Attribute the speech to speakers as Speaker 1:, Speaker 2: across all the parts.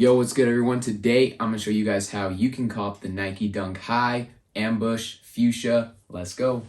Speaker 1: Yo, what's good everyone? Today I'm gonna show you guys how you can cop the Nike Dunk High, Ambush, Fuchsia. Let's go.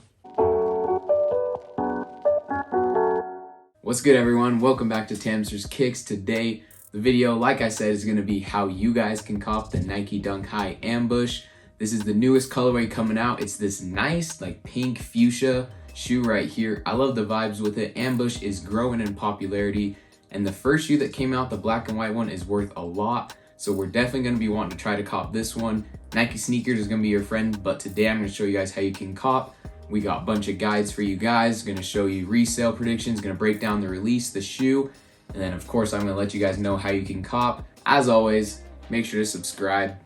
Speaker 1: What's good everyone? Welcome back to Snkrs Kicks. Today the video, like I said, is gonna be how you guys can cop the Nike Dunk High Ambush. This is the newest colorway coming out. It's this nice like pink fuchsia shoe right here. I love the vibes with it. Ambush is growing in popularity. And the first shoe that came out, the black and white one, is worth a lot. So we're definitely gonna be wanting to try to cop this one. Nike Snkrs is gonna be your friend, but today I'm gonna show you guys how you can cop. We got a bunch of guides for you guys. Gonna show you resale predictions, gonna break down the release, the shoe, and then of course I'm gonna let you guys know how you can cop. As always, make sure to subscribe,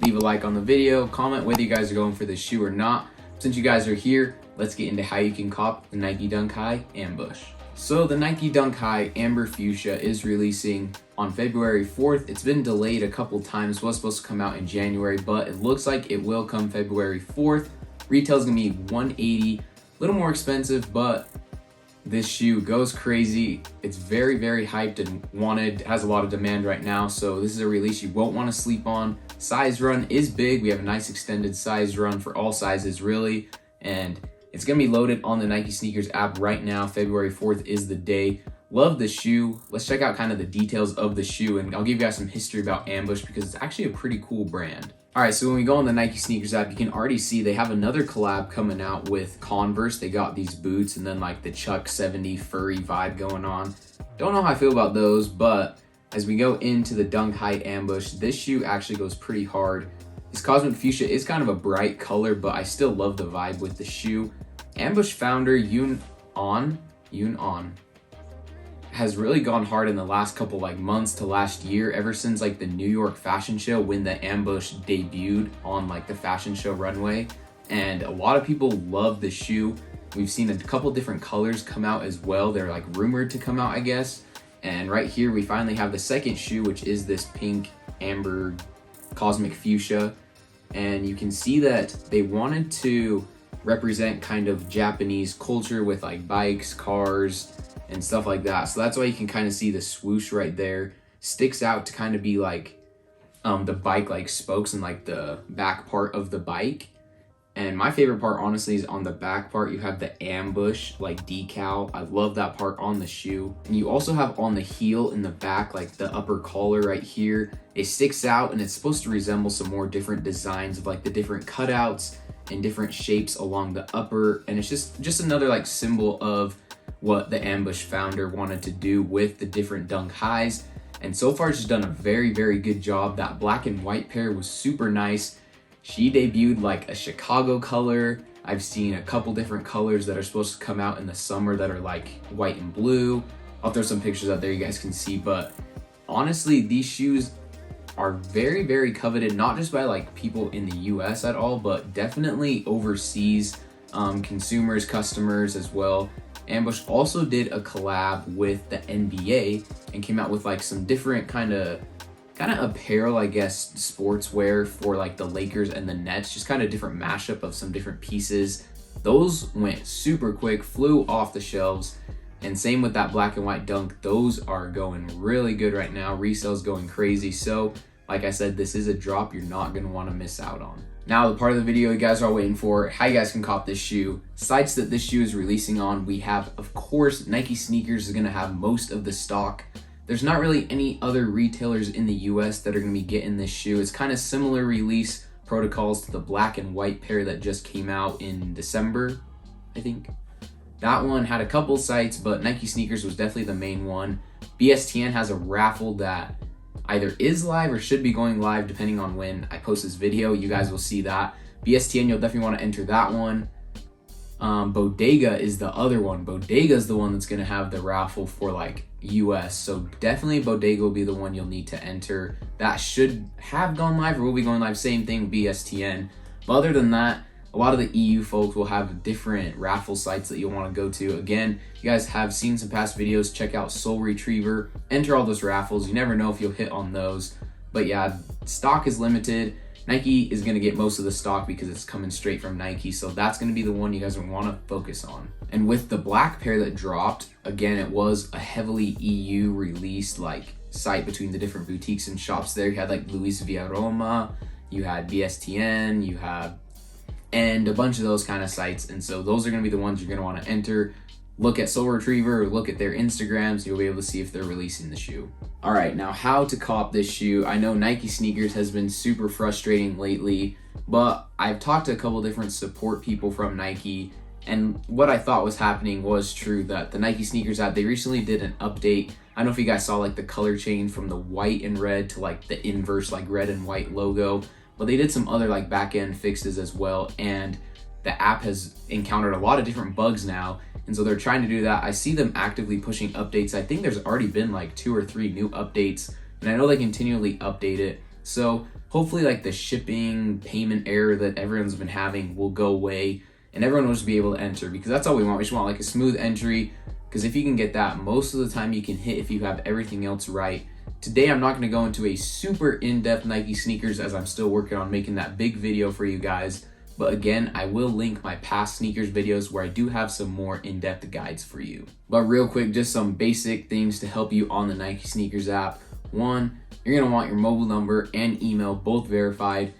Speaker 1: leave a like on the video, comment whether you guys are going for this shoe or not. Since you guys are here, let's get into how you can cop the Nike Dunk High Ambush. So the Nike Dunk High Amber Fuchsia is releasing on February 4th. It's been delayed a couple times. It was supposed to come out in January, but it looks like it will come February 4th. Retail is gonna be $180, a little more expensive, but this shoe goes crazy. It's very, very hyped and wanted, has a lot of demand right now. So this is a release you won't want to sleep on. Size run is big. We have a nice extended size run for all sizes really. And it's gonna be loaded on the Nike Snkrs app right now. February 4th is the day. Love the shoe. Let's check out kind of the details of the shoe, and I'll give you guys some history about Ambush because it's actually a pretty cool brand. All right, so when we go on the Nike Snkrs app, you can already see they have another collab coming out with Converse. They got these boots and then like the Chuck 70 furry vibe going on. Don't know how I feel about those, but as we go into the Dunk High Ambush, this shoe actually goes pretty hard. This Cosmic Fuchsia is kind of a bright color, but I still love the vibe with the shoe. Ambush founder Yoon On has really gone hard in the last couple like months to last year, ever since like the New York fashion show when the Ambush debuted on like the fashion show runway. And a lot of people love the shoe. We've seen a couple different colors come out as well. They're like rumored to come out, I guess. And right here we finally have the second shoe, which is this pink amber Cosmic Fuchsia. And you can see that they wanted to represent kind of Japanese culture with like bikes, cars, and stuff like that. So that's why you can kind of see the swoosh right there sticks out to kind of be like the bike like spokes and like the back part of the bike. And my favorite part honestly is on the back part. You have the Ambush like decal. I love that part on the shoe. And you also have on the heel in the back, like the upper collar right here, it sticks out and it's supposed to resemble some more different designs of like the different cutouts and different shapes along the upper. And it's just another like symbol of what the Ambush founder wanted to do with the different Dunk Highs. And so far she's done a very, very good job. That black and white pair was super nice. She debuted like a Chicago color. I've seen a couple different colors that are supposed to come out in the summer that are like white and blue. I'll throw some pictures out there you guys can see, but honestly, these shoes are very, very coveted, not just by like people in the US at all, but definitely overseas consumers, customers as well. Ambush also did a collab with the NBA and came out with like some different kind of apparel, I guess, sportswear for like the Lakers and the Nets, just kind of different mashup of some different pieces. Those went super quick, flew off the shelves. And same with that black and white Dunk. Those are going really good right now. Resale's going crazy. So like I said, this is a drop you're not going to want to miss out on. Now the part of the video you guys are all waiting for, how you guys can cop this shoe. Sites that this shoe is releasing on, we have, of course, Nike Snkrs is going to have most of the stock. There's not really any other retailers in the US that are going to be getting this shoe. It's kind of similar release protocols to the black and white pair that just came out in December, I think. That one had a couple sites, but Nike Snkrs was definitely the main one. BSTN has a raffle that either is live or should be going live depending on when I post this video. You guys will see that. BSTN, you'll definitely want to enter that one. Bodega is the other one. Bodega is the one that's going to have the raffle for like US. So definitely Bodega will be the one you'll need to enter. That should have gone live or will be going live. Same thing with BSTN. But other than that, a lot of the EU folks will have different raffle sites that you'll want to go to. Again, you guys have seen some past videos. Check out Soul Retriever. Enter all those raffles. You never know if you'll hit on those. But yeah, stock is limited. Nike is going to get most of the stock because it's coming straight from Nike, so that's going to be the one you guys want to focus on. And with the black pair that dropped, again, it was a heavily EU released like site between the different boutiques and shops there. You had like Luis Via Roma, you had BSTN, you have, and a bunch of those kind of sites. And so those are going to be the ones you're going to want to enter. Look at Soul Retriever, or look at their Instagrams, you'll be able to see if they're releasing the shoe. All right, now how to cop this shoe. I know Nike Sneakers has been super frustrating lately, but I've talked to a couple different support people from Nike, and what I thought was happening was true, that the Nike Snkrs app, they recently did an update. I don't know if you guys saw like the color change from the white and red to like the inverse like red and white logo, but they did some other like back end fixes as well, and the app has encountered a lot of different bugs now, and so they're trying to do that. I see them actively pushing updates. I think there's already been like 2 or 3 new updates, and I know they continually update it. So hopefully like the shipping payment error that everyone's been having will go away, and everyone will just be able to enter, because that's all we want. We just want like a smooth entry, because if you can get that, most of the time you can hit if you have everything else right. Today I'm not going to go into a super in-depth Nike sneakers, as I'm still working on making that big video for you guys. But again, I will link my past sneakers videos where I do have some more in-depth guides for you. But real quick, just some basic things to help you on the Nike Snkrs app. 1, you're gonna want your mobile number and email both verified.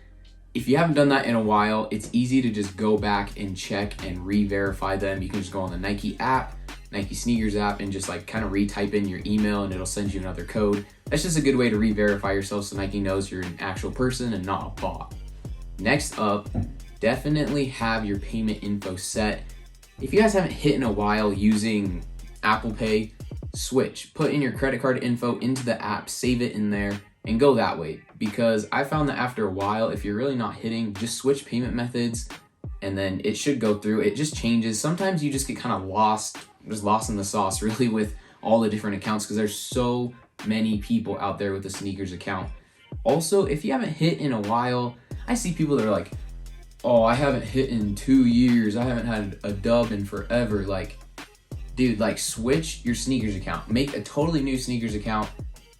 Speaker 1: If you haven't done that in a while, it's easy to just go back and check and re-verify them. You can just go on the Nike app, Nike Snkrs app, and just like kind of retype in your email and it'll send you another code. That's just a good way to re-verify yourself so Nike knows you're an actual person and not a bot. Next up, definitely have your payment info set. If you guys haven't hit in a while using Apple Pay, switch. Put in your credit card info into the app, save it in there, and go that way. Because I found that after a while, if you're really not hitting, just switch payment methods and then it should go through. It just changes. Sometimes you just get kind of lost in the sauce really with all the different accounts, because there's so many people out there with a sneakers account. Also, if you haven't hit in a while, I see people that are like, oh, I haven't hit in 2 years. I haven't had a dub in forever. Like, dude, like switch your sneakers account. Make a totally new sneakers account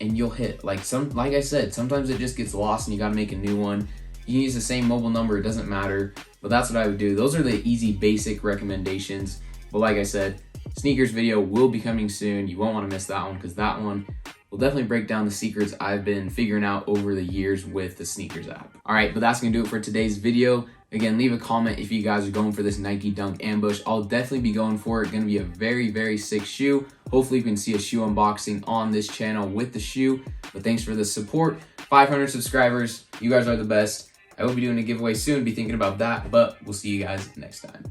Speaker 1: and you'll hit. Like I said, sometimes it just gets lost and you gotta make a new one. You can use the same mobile number, it doesn't matter. But that's what I would do. Those are the easy, basic recommendations. But like I said, sneakers video will be coming soon. You won't wanna miss that one, because that one will definitely break down the secrets I've been figuring out over the years with the Snkrs app. All right, but that's gonna do it for today's video. Again, leave a comment if you guys are going for this Nike Dunk Ambush. I'll definitely be going for it. Gonna be a very, very sick shoe. Hopefully you can see a shoe unboxing on this channel with the shoe. But thanks for the support. 500 subscribers, you guys are the best. I will be doing a giveaway soon, be thinking about that, but we'll see you guys next time.